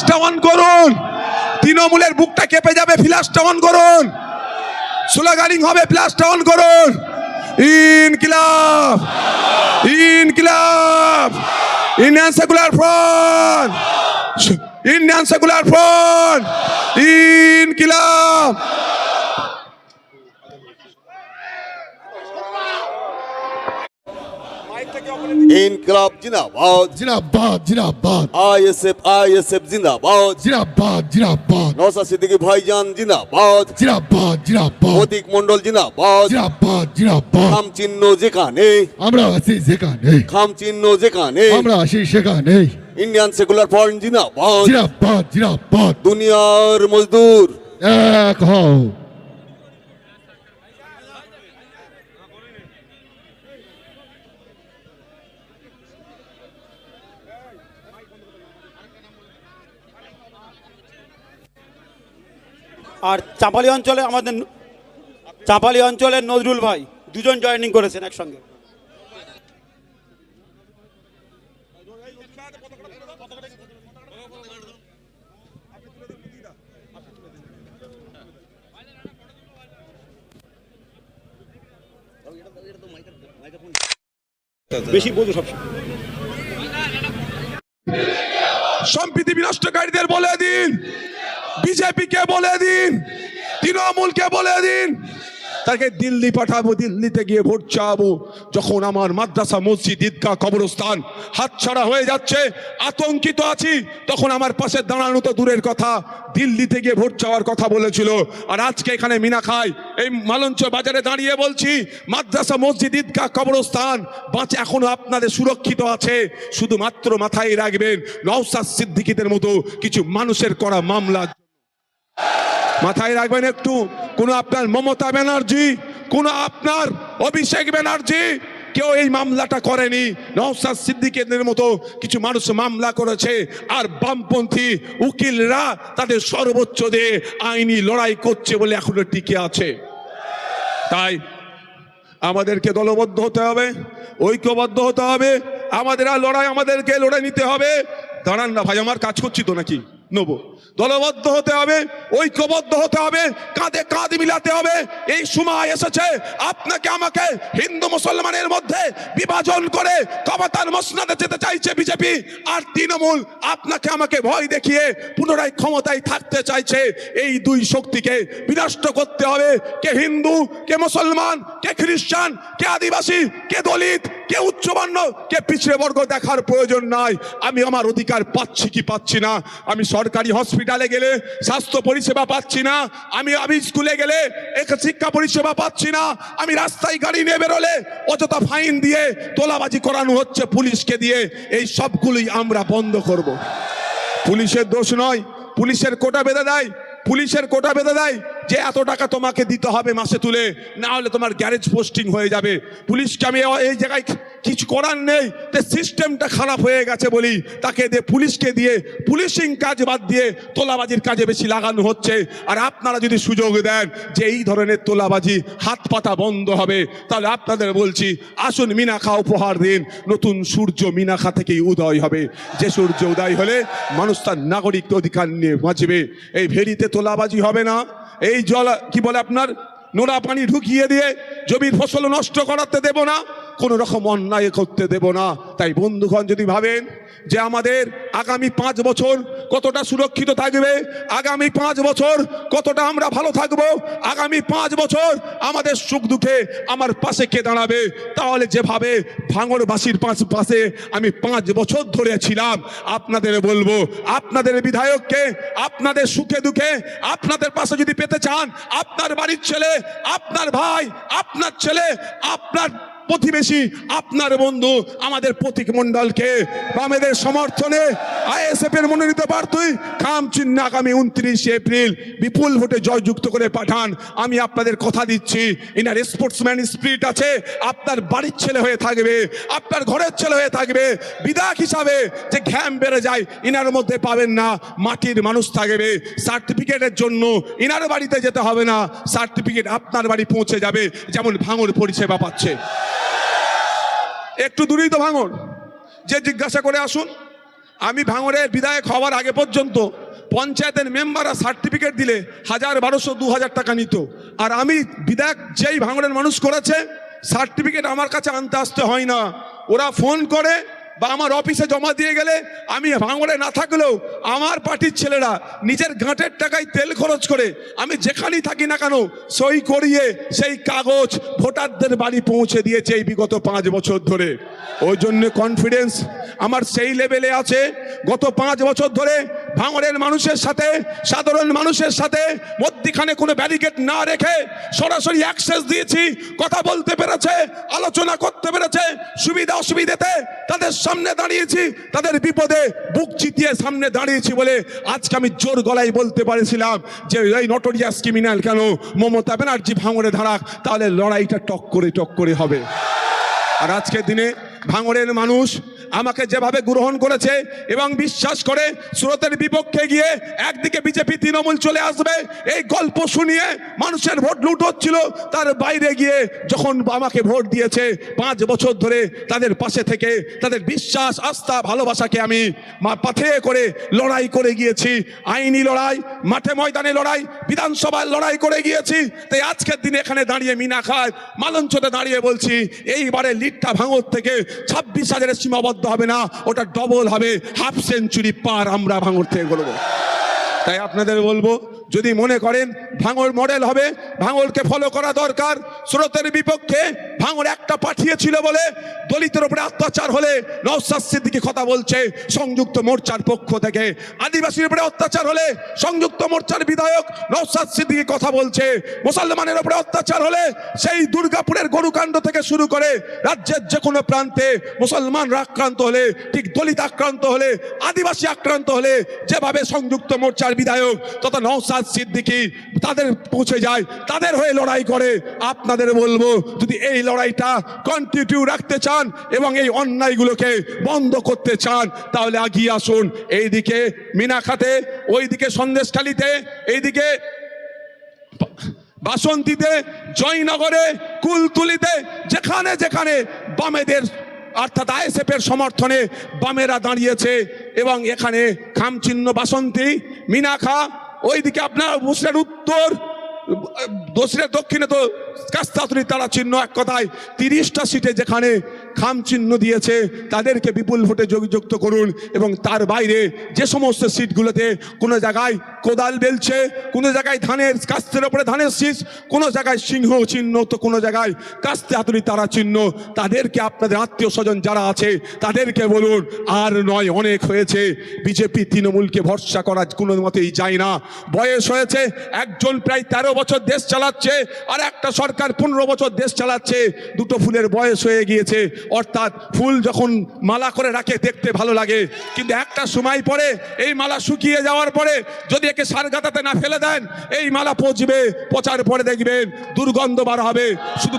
ফ্ল্যাশটা on করুন, তৃণমূলের বুকটা কেঁপে যাবে, ফ্ল্যাশটা অন করুন, স্লোগানিং হবে, ফ্ল্যাশটা অন করুন। ইনকিলাব, ইনকিলাব, Indian secular front, Indian secular front, ইনকিলাব। ইনকিলাব জিন্দাবাদ, জিন্দাবাদ জিন্দাবাদ আইএসএফ জিন্দাবাদ, জিন্দাবাদ জিন্দাবাদ নওশাদ সিদ্দিকী ভাইজান জিন্দাবাদ, জিন্দাবাদ জিন্দাবাদ প্রতীক মণ্ডল জিন্দাবাদ। জিন্দাবাদ জিন্দাবাদ খাম চিহ্ন যেখানে, আমরা আছি যেখানে, খাম চিহ্ন যেখানে, আমরা আছি সেখানে। ইন্ডিয়ান সেকুলার ফ্রন্ট জিন্দাবাদ। জিন্দাবাদ জিন্দাবাদ দুনিয়ার মজদুর এক হও। আর চাপালি অঞ্চলের নজরুল ভাই দুজন জয়েনিং করেছেন একসঙ্গে। বেশি বলতো সবসময়। সম্প্রীতি বিনষ্টকারীদের বলে দিন, বিজেপিকে বলে দিন, তৃণমূলকে বলে দিন, তাকে দিল্লি পাঠাবো, দিল্লিতে গিয়ে ভোট চাবো। যখন আমার মাদ্রাসা, মসজিদ, ঈদগাহ, কবরস্থান হাতছাড়া হয়ে যাচ্ছে, আতঙ্কিত আছি, তখন আমার পাশে দাঁড়ানো তো দূরের কথা, দিল্লিতে গিয়ে ভোট চাওয়ার কথা বলেছিল। আর আজকে এখানে মিনাখাই এই মালঞ্চ বাজারে দাঁড়িয়ে বলছি, মাদ্রাসা, মসজিদ, ঈদগাহ, কবরস্থান বাঁচে, এখনো আপনাদের সুরক্ষিত আছে। শুধুমাত্র মাথায় রাখবেন, নওশাদ সিদ্দিকীদের মতো কিছু মানুষের করা মামলা মাথায় রাখবেন একটু। কোনো আপনার মমতা ব্যানার্জি, কোনো আপনার অভিষেক ব্যানার্জি কেউ এই মামলাটা করেনি। নওশাদ সিদ্দিকীদের মতো কিছু মানুষ মামলা করেছে, আর বামপন্থী উকিলরা তাদের সর্বোচ্চ দিয়ে আইনি লড়াই করছে বলে এখনো টিকে আছে। তাই আমাদেরকে দলবদ্ধ হতে হবে, ঐক্যবদ্ধ হতে হবে, আমাদের আর লড়াই, আমাদেরকে লড়াই নিতে হবে। দাঁড়ান না ভাই, আমার কাজ করছি তো নাকি নেবো। দলবদ্ধ হতে হবে, ঐক্যবদ্ধ হতে হবে, কাঁধে কাঁধ মিলাতে হবে। এই সময় এসেছে আপনাকে আমাকে হিন্দু মুসলমানের মধ্যে বিভাজন করে ক্ষমতার মসনদে যেতে চাইছে বিজেপি আর তৃণমূল, আপনাকে আমাকে ভয় দেখিয়ে পুনরায় ক্ষমতায় থাকতে চাইছে। এই দুই শক্তিকে বিনষ্ট করতে হবে। কে হিন্দু, কে মুসলমান, কে খ্রিস্টান, কে আদিবাসী, কে দলিত, কে উচ্চবর্ণ, কে পিছড়ে বর্গ দেখার প্রয়োজন নাই। আমি আমার অধিকার পাচ্ছি কি পাচ্ছি না, আমি সরকারি হসপিটালে গেলে স্বাস্থ্য পরিষেবা পাচ্ছি না, আমি স্কুলে গেলে শিক্ষা পরিষেবা পাচ্ছি না, আমি রাস্তায় গাড়ি নিয়ে বেরোলে অযথা ফাইন দিয়ে তোলাবাজি করানো হচ্ছে পুলিশকে দিয়ে। এই সবগুলোই আমরা বন্ধ করব। পুলিশের দোষ নয়, পুলিশের কোটা বেঁধে দেয়, পুলিশের কোটা বেঁধে দেয় যে এত টাকা তোমাকে দিতে হবে মাসে তুলে, না হলে তোমার গ্যারেজ পোস্টিং হয়ে যাবে। পুলিশকে আমি এই জায়গায় কিছু করার নেই, সিস্টেমটা খারাপ হয়ে গেছে বলি তাকে দিয়ে, পুলিশকে দিয়ে পুলিশিং কাজ বাদ দিয়ে তোলাবাজির কাজে বেশি লাগানো হচ্ছে। আর আপনারা যদি সুযোগ দেন যে এই ধরনের তোলাবাজি হাত পাতা বন্ধ হবে, তাহলে আপনাদের বলছি আসুন মিনাখা উপহার দিন। নতুন সূর্য মিনাখা থেকেই উদয় হবে, যে সূর্য উদয় হলে মানুষ তার নাগরিক অধিকার নিয়ে বাঁচবে। এই ভেরিতে তোলাবাজি হবে না, এই জল কি বলে আপনার নোনা পানি ঢুকিয়ে দিয়ে জমির ফসল নষ্ট করাতে দেব না, কোনো রকম অন্যায় করতে দেব না। তাই বন্ধুগণ যদি ভাবেন যে আমাদের আগামী 5 বছর কতটা সুরক্ষিত থাকবে, আগামী 5 বছর কতটা আমরা ভালো থাকবো, আগামী 5 বছর আমাদের সুখ দুঃখে আমার পাশে কে দাঁড়াবে, তাহলে যেভাবে ভাঙড়বাসীর পাশে আমি 5 বছর ধরে ছিলাম, আপনাদের বলবো আপনাদের বিধায়ককে আপনাদের সুখে দুঃখে আপনাদের পাশে যদি পেতে চান, আপনার বাড়ির ছেলে, আপনার ভাই, আপনার ছেলে, আপনার প্রতিবেশী, আপনার বন্ধু আমাদের প্রতীক মণ্ডলকে বামেদের সমর্থনে আইএসএফ এর মনোনীত প্রার্থী খাম চিহ্ন আগামী 29 এপ্রিল বিপুল ভোটে জয়যুক্ত করে পাঠান। আমি আপনাদের কথা দিচ্ছি, ইনার স্পোর্টসম্যান স্পিরিট আছে, আপনার বাড়ির ছেলে হয়ে থাকবে, আপনার ঘরের ছেলে হয়ে থাকবে। বিধায়ক হিসাবে যে ঘ্যাম বেড়ে যায় ইনার মধ্যে পাবেন না, মাটির মানুষ থাকবে। সার্টিফিকেটের জন্য ইনার বাড়িতে যেতে হবে না, সার্টিফিকেট আপনার বাড়ি পৌঁছে যাবে, যেমন ভাঙড় পরিষেবা পাচ্ছে। একটু দূরেই তো ভাঙড়, যে জিজ্ঞাসা করে আসুন, আমি ভাঙড়ের বিধায়ক হওয়ার আগে পর্যন্ত পঞ্চায়েতের মেম্বাররা সার্টিফিকেট দিলে 1000, 1200, 2000 টাকা নিত। আর আমি বিধায়ক যেই ভাঙড়ের মানুষ করেছে, সার্টিফিকেট আমার কাছে আনতে আসতে হয় না, ওরা ফোন করে বা আমার অফিসে জমা দিয়ে গেলে আমি ভাঙড়ে না থাকলেও আমার পার্টির ছেলেরা নিজের গাঁটের টাকায় তেল খরচ করে আমি যেখানেই থাকি না কেন সই করিয়ে সেই কাগজ ভোটারদের বাড়ি পৌঁছে দিয়েছে এই বিগত 5 বছর ধরে। ওই জন্য কনফিডেন্স আমার সেই লেভেলে আছে। গত 5 বছর ধরে ভাঙড়ের মানুষের সাথে, সাধারণ মানুষের সাথে মধ্যখানে কোনো ব্যারিকেড না রেখে সরাসরি অ্যাক্সেস দিয়েছি, কথা বলতে পেরেছে, আলোচনা করতে পেরেছে, সুবিধা অসুবিধাতে তাদের সামনে দাঁড়িয়েছি, তাদের বিপদে বুক চিতিয়ে সামনে দাঁড়িয়েছি বলে আজকে আমি জোর গলায় বলতে পারেছিলাম যে এই নটোরিয়াস ক্রিমিনাল কেন মমতা ব্যানার্জি ভাঙড়ে দাঁড়াক, তাহলে লড়াইটা টক করে হবে। আর আজকের দিনে ভাঙড়ের মানুষ আমাকে যেভাবে গ্রহণ করেছে এবং বিশ্বাস করে স্রোতের বিপক্ষে গিয়ে একদিকে বিজেপি তৃণমূল চলে আসবে এই গল্প শুনিয়ে মানুষের ভোট লুট হচ্ছিল, তার বাইরে গিয়ে যখন আমাকে ভোট দিয়েছে 5 বছর ধরে তাদের পাশে থেকে তাদের বিশ্বাস, আস্থা, ভালোবাসাকে আমি পাথেয় করে লড়াই করে গিয়েছি। আইনি লড়াই, মাঠে ময়দানে লড়াই, বিধানসভায় লড়াই করে গিয়েছি। তাই আজকের দিনে এখানে দাঁড়িয়ে মিনাখায় মালঞ্চতে দাঁড়িয়ে বলছি এইবারে লিডটা ভাঙড় থেকে 26,000-এর সীমাবদ্ধ হবে না, ওটা ডবল হবে, হাফ সেঞ্চুরি পার আমরা ভাঙড় থেকে করবো। তাই আপনাদের বলবো, যদি মনে করেন ভাঙড় মডেল হবে, ভাঙড়কে ফলো করা দরকার। স্রোতের বিপক্ষে ভাঙড় একটা পাঠিয়েছিল বলে দলিতের উপরে অত্যাচার হলে নওশাদ সিদ্দিকী কথা বলছে সংযুক্ত মোর্চার পক্ষ থেকে, আদিবাসীর উপরে অত্যাচার হলে সংযুক্ত মোর্চার বিধায়ক নওশাদ সিদ্দিকী কথা বলছে, মুসলমানের উপরে অত্যাচার হলে সেই দুর্গাপুরের গরুকাণ্ড থেকে শুরু করে রাজ্যের যে কোনো প্রান্তে মুসলমানরা আক্রান্ত হলে, ঠিক দলিত আক্রান্ত হলে, আদিবাসী আক্রান্ত হলে যেভাবে সংযুক্ত মোর্চার বিধায়ক তথা নওশাদ সিদ্দিকী তাদের পৌঁছে যায়, তাদের হয়ে লড়াই করে। আপনাদের বলবো, যদি এই লড়াইটা কন্টিনিউ রাখতে চান এবং এই অন্যায়গুলোকে বন্ধ করতে চান তাহলে এগিয়ে আসুন। এইদিকে মিনাখাতে, ওইদিকে সন্দেশখালীতে, এইদিকে বাসন্তীতে, জয়নগরে, কুলতুলিতে, যেখানে যেখানে বামেদের অর্থাৎ আইএসএফ এর সমর্থনে বামেরা দাঁড়িয়েছে এবং এখানে খামচিহ্ন বাসন্তী, মিনাখা, ওইদিকে আপনার মুসলিমের উত্তর, দক্ষিণে তো কাস্তাতুরি তারা চিহ্ন, এক কথায় 30টা সিটে যেখানে খাম চিহ্ন দিয়েছে তাদেরকে বিপুল ভোটে যোগযুক্ত করুন। এবং তার বাইরে যে সমস্ত সিটগুলোতে কোনো জায়গায় কোদাল বেলছে, কোনো জায়গায় ধানের কাস্তের ওপরে ধানের শীষ, কোনো জায়গায় সিংহ চিহ্ন, তো কোনো জায়গায় কাস্তে হাতুড়ি তারা চিহ্ন, তাদেরকে আপনাদের আত্মীয় স্বজন যারা আছে তাদেরকে বলুন আর নয়, অনেক হয়েছে। বিজেপি তৃণমূলকে ভরসা করা কোনো মতেই যায় না। বয়স হয়েছে, একজন প্রায় 13 বছর দেশ চালাচ্ছে আর একটা সরকার 15 বছর দেশ চালাচ্ছে, দুটো ফুলের বয়স হয়ে গিয়েছে। অর্থাৎ ফুল যখন মালা করে রাখে দেখতে ভালো লাগে, কিন্তু একটা সময় পরে এই মালা শুকিয়ে যাওয়ার পরে যদি একে সারগাতাতে না ফেলে দেন এই মালা পচবে, পচার পরে দেখবেন দুর্গন্ধ বার হবে। শুধু